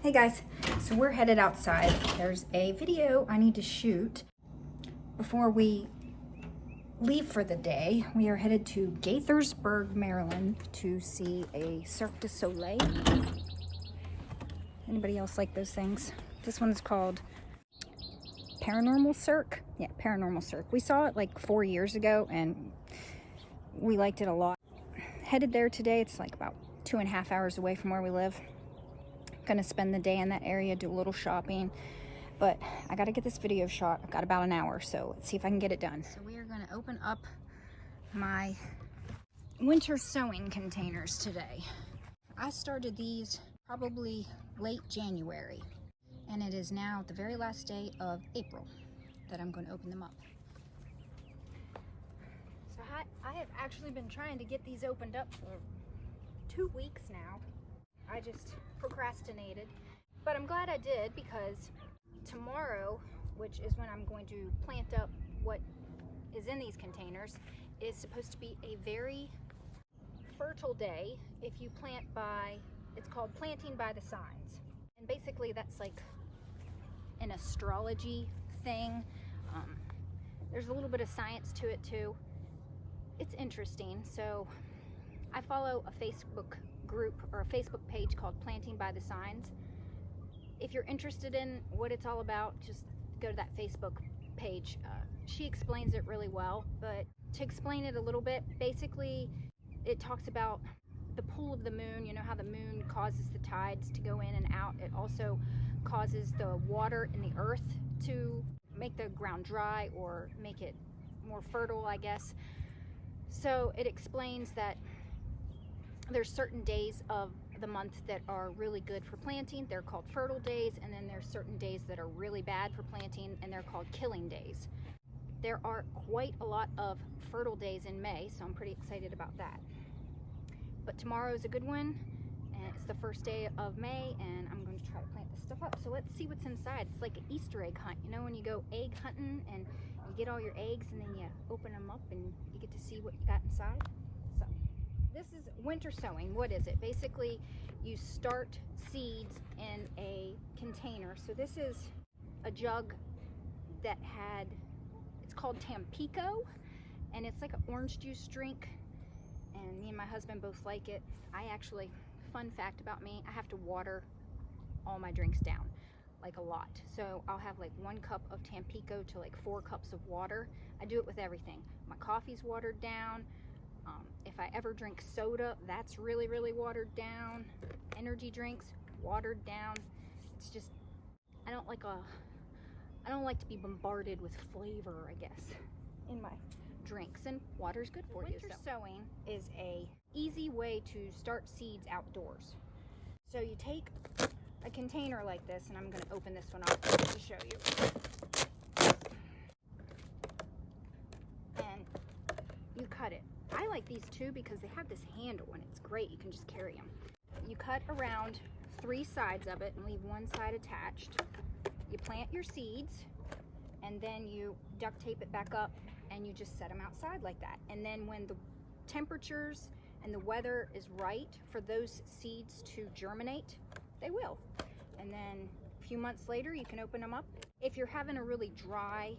Hey guys, so we're headed outside. There's a video I need to shoot before we leave for the day. We are headed to Gaithersburg, Maryland to see a Cirque du Soleil. Anybody else like those things? This one's called Paranormal Cirque. Yeah, Paranormal Cirque. We saw it like 4 years ago and we liked it a lot. Headed there today. It's like about 2.5 hours away from where we live. Gonna spend the day in that area, do a little shopping, but I gotta get this video shot. I've got about an hour, so let's see if I can get it done. So we are gonna open up my winter sowing containers today. I started these probably late January, and it is now the very last day of April that I'm gonna open them up. So I have actually been trying to get these opened up for 2 weeks now. I just procrastinated, but I'm glad I did, because tomorrow, which is when I'm going to plant up what is in these containers, is supposed to be a very fertile day if you plant by, it's called planting by the signs. And basically that's like an astrology thing. There's a little bit of science to it too. It's interesting. So I follow a Facebook group or a Facebook page called Planting by the Signs. If you're interested in what it's all about, just go to that Facebook page. She explains it really well, but to explain it a little bit, basically it talks about the pull of the moon. You know how the moon causes the tides to go in and out. It also causes the water in the earth to make the ground dry or make it more fertile, I guess. So it explains that there's certain days of the month that are really good for planting. They're called fertile days, and then there's certain days that are really bad for planting, and they're called killing days. There are quite a lot of fertile days in May, so I'm pretty excited about that. But tomorrow is a good one, and it's the first day of May, and I'm going to try to plant this stuff up. So let's see what's inside. It's like an Easter egg hunt. You know when you go egg hunting and you get all your eggs and then you open them up and you get to see what you got inside? So this is winter sowing. What is it? Basically, you start seeds in a container. So this is a jug that had, it's called Tampico, and it's like an orange juice drink, and me and my husband both like it. I actually, fun fact about me, I have to water all my drinks down, like a lot. So I'll have like 1 cup of Tampico to like 4 cups of water. I do it with everything. My coffee's watered down. If I ever drink soda, that's really, really watered down. Energy drinks, watered down. It's just, I don't like to be bombarded with flavor, I guess, in my drinks, and water's good for you. Winter sowing is a easy way to start seeds outdoors. So you take a container like this, and I'm going to open this one up to show you. And you cut it. I like these too because they have this handle and it's great. You can just carry them. You cut around 3 sides of it and leave one side attached. You plant your seeds, and then you duct tape it back up, and you just set them outside like that. And then when the temperatures and the weather is right for those seeds to germinate, they will. And then a few months later, you can open them up. If you're having a really dry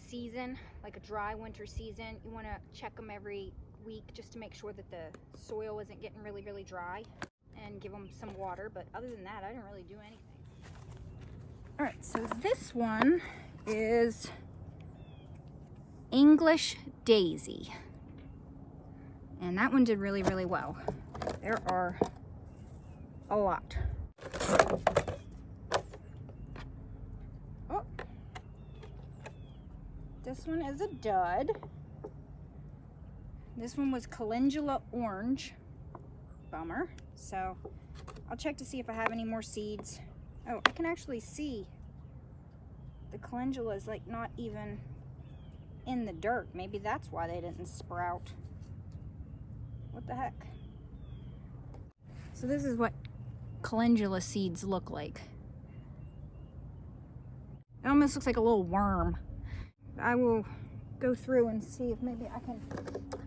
season, like a dry winter season, you want to check them every week just to make sure that the soil isn't getting really, really dry, and give them some water. But other than that, I didn't really do anything. All right, so this one is English Daisy, and that one did really, really well. There are a lot. Oh, this one is a dud. This one was calendula orange. Bummer. So I'll check to see if I have any more seeds. Oh, I can actually see the calendula is like not even in the dirt. Maybe that's why they didn't sprout. What the heck? So this is what calendula seeds look like. It almost looks like a little worm. I will go through and see if maybe I can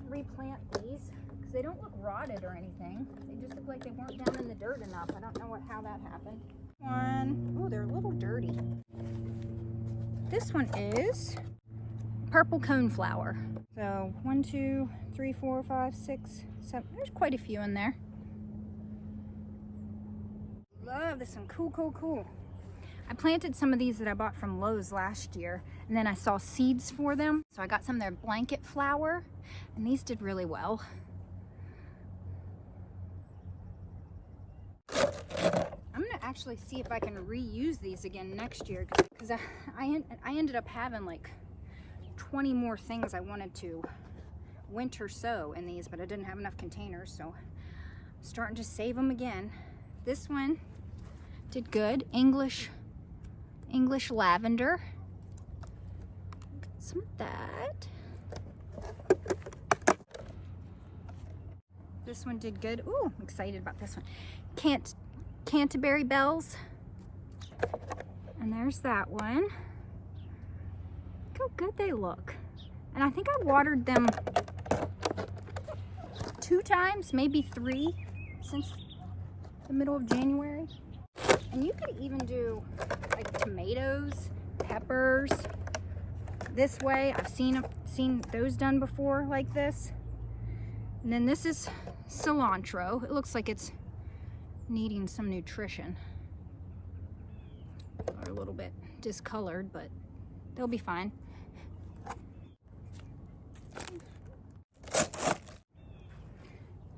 replant these, because they don't look rotted or anything. They just look like they weren't down in the dirt enough. I don't know how that happened. one. Oh, they're a little dirty. This one is purple coneflower. So 1, 2, 3, 4, 5, 6, 7. There's quite a few in there. Love this one. Cool, cool, cool. I planted some of these that I bought from Lowe's last year, and then I saw seeds for them. So I got some of their blanket flower, and these did really well. I'm gonna actually see if I can reuse these again next year, because I ended up having like 20 more things I wanted to winter sow in these, but I didn't have enough containers, so I'm starting to save them again. This one did good. English lavender. Got some of that. This one did good. Ooh, I'm excited about this one. Canterbury bells. And there's that one. Look how good they look. And I think I watered them 2 times, maybe 3, since the middle of January. And you could even do like tomatoes, peppers this way. I've seen those done before like this. And then this is cilantro. It looks like it's needing some nutrition. Or a little bit discolored, but they'll be fine.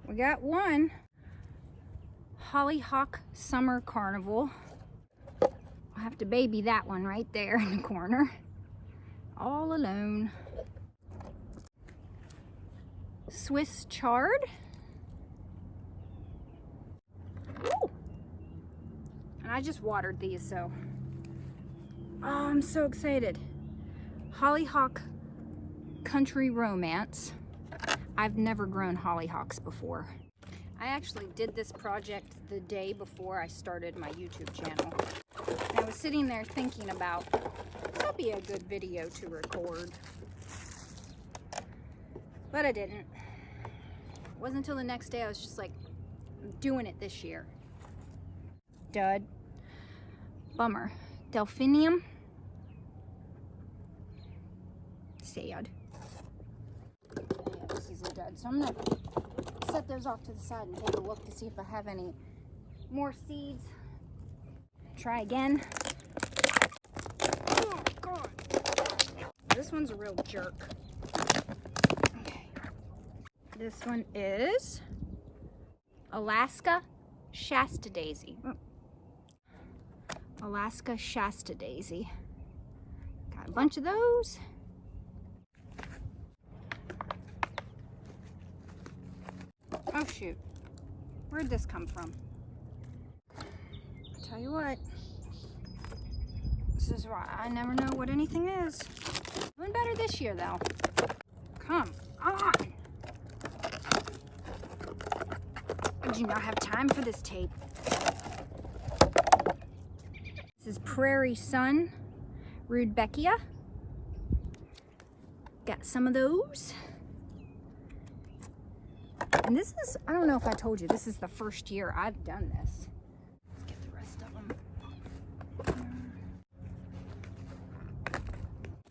We got one hollyhock summer carnival. I'll have to baby that one right there in the corner, all alone. Swiss chard. Ooh. And I just watered these, so oh, I'm so excited. Hollyhock country romance. I've never grown hollyhocks before. I actually did this project the day before I started my YouTube channel. And I was sitting there thinking about, that'd be a good video to record. But I didn't. It wasn't until the next day I was just like, I'm doing it this year. Dud. Bummer. Delphinium. Sad. Yeah, this is a dud. So I'm gonna set those off to the side and take a look to see if I have any more seeds. Try again. Oh God. This one's a real jerk. Okay. This one is Alaska Shasta Daisy. Oh. Alaska Shasta Daisy. Got a bunch of those. Oh shoot, where'd this come from? I'll tell you what, this is why I never know what anything is. Doing better this year though. Come on. I do not have time for this tape. This is Prairie Sun Rudbeckia. Got some of those. And this is, I don't know if I told you, this is the first year I've done this. Let's get the rest of them.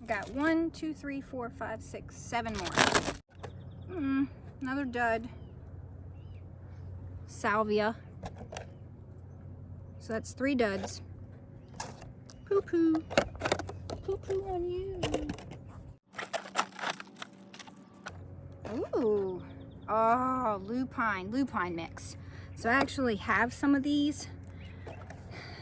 Got 1, 2, 3, 4, 5, 6, 7 more. Another dud. Salvia. So that's 3 duds. Poo poo. Poo poo on you. Ooh. Oh, lupine mix. So I actually have some of these.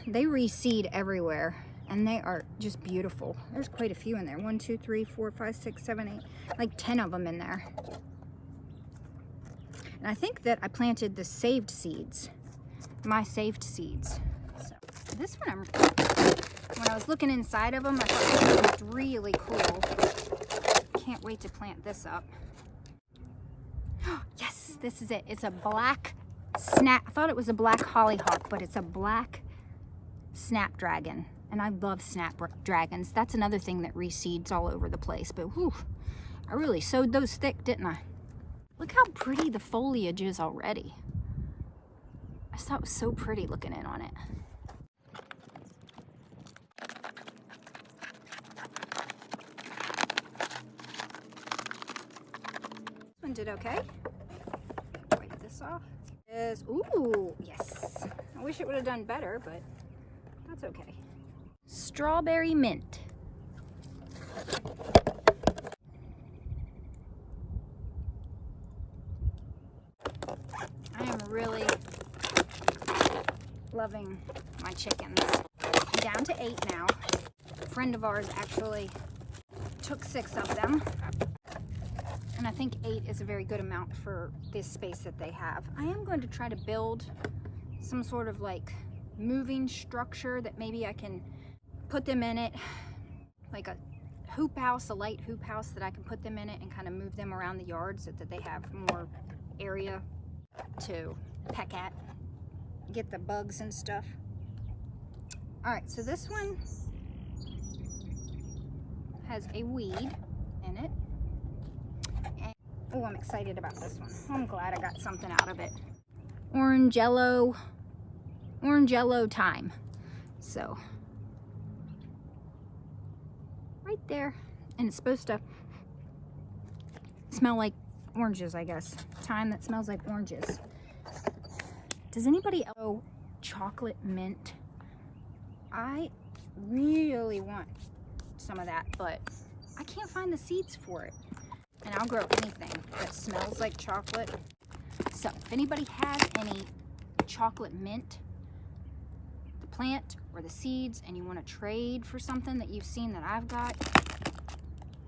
They reseed everywhere and they are just beautiful. There's quite a few in there. 1, 2, 3, 4, 5, 6, 7, 8, like 10 of them in there. And I think that I planted the saved seeds, my saved seeds. So this one, when I was looking inside of them, I thought this looked really cool. Can't wait to plant this up. Yes, this is it. It's a black snap. I thought it was a black hollyhock, but it's a black snapdragon. And I love snapdragons. That's another thing that reseeds all over the place. But whew, I really sowed those thick, didn't I? Look how pretty the foliage is already. I just thought it was so pretty looking in on it. planted okay. Wipe this off. Ooh, yes. I wish it would have done better, but that's okay. Strawberry mint. I am really loving my chickens. I'm down to 8 now. A friend of ours actually took 6 of them. And I think 8 is a very good amount for this space that they have. I am going to try to build some sort of like moving structure that maybe I can put them in it, like a hoop house, a light hoop house that I can put them in it and kind of move them around the yard so that they have more area to peck at, get the bugs and stuff. All right, so this one has a weed in it. Oh, I'm excited about this one. I'm glad I got something out of it. Orange yellow thyme. So, right there. And it's supposed to smell like oranges, I guess. Thyme that smells like oranges. Does anybody else know chocolate mint? I really want some of that, but I can't find the seeds for it. And I'll grow anything that smells like chocolate. So if anybody has any chocolate mint, the plant or the seeds, and you want to trade for something that you've seen that I've got,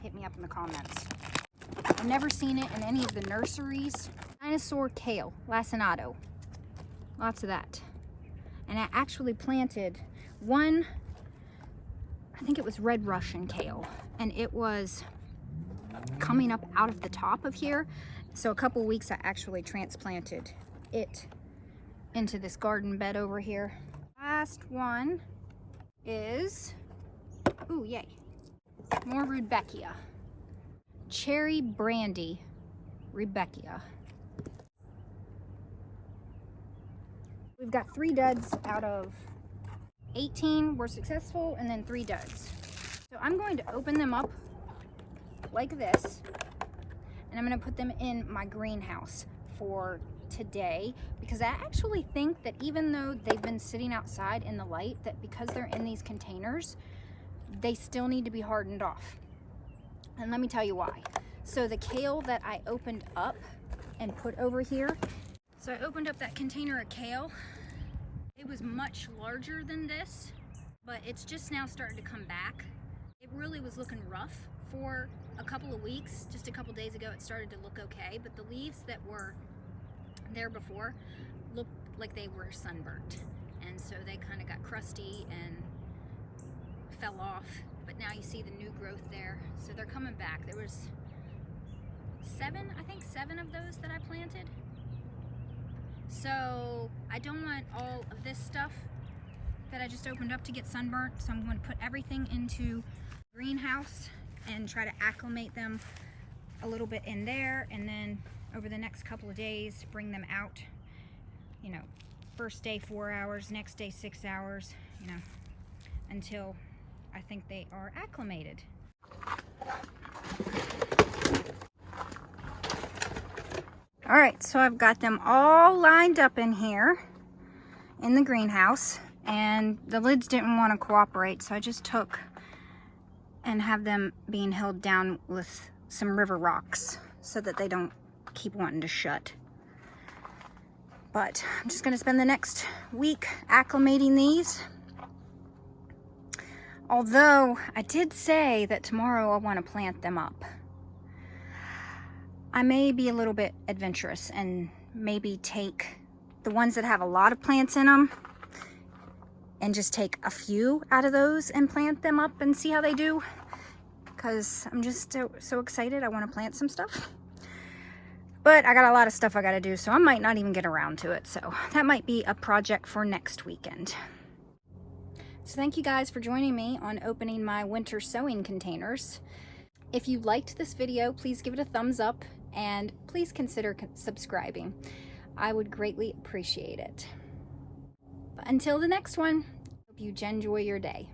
hit me up in the comments. I've never seen it in any of the nurseries. Dinosaur kale, lacinato. Lots of that. And I actually planted one, I think it was red Russian kale, and it was coming up out of the top of here. So a couple weeks I actually transplanted it into this garden bed over here. Last one is, ooh, yay, more Rudbeckia. Cherry brandy Rudbeckia. We've got 3 duds out of 18 were successful, and then 3 duds. So I'm going to open them up like this, and I'm going to put them in my greenhouse for today, because I actually think that even though they've been sitting outside in the light, that because they're in these containers, they still need to be hardened off. And let me tell you why. So the kale that I opened up and put over here, so I opened up that container of kale. It was much larger than this, but it's just now starting to come back. It really was looking rough for a couple of weeks. Just a couple days ago it started to look okay, but the leaves that were there before looked like they were sunburnt, and so they kind of got crusty and fell off. But now you see the new growth there, so they're coming back. There was 7 of those that I planted. So I don't want all of this stuff that I just opened up to get sunburnt, so I'm going to put everything into greenhouse and try to acclimate them a little bit in there, and then over the next couple of days bring them out. You know, first day 4 hours, next day 6 hours, you know, until I think they are acclimated. All right, so I've got them all lined up in here in the greenhouse, and the lids didn't want to cooperate, so I just took and have them being held down with some river rocks so that they don't keep wanting to shut. But I'm just going to spend the next week acclimating these. Although I did say that tomorrow I want to plant them up. I may be a little bit adventurous and maybe take the ones that have a lot of plants in them and just take a few out of those and plant them up and see how they do. Because I'm just so excited. I want to plant some stuff. But I got a lot of stuff I got to do, so I might not even get around to it. So that might be a project for next weekend. So thank you guys for joining me on opening my winter sowing containers. If you liked this video, please give it a thumbs up and please consider subscribing. I would greatly appreciate it. But until the next one, hope you enjoy your day.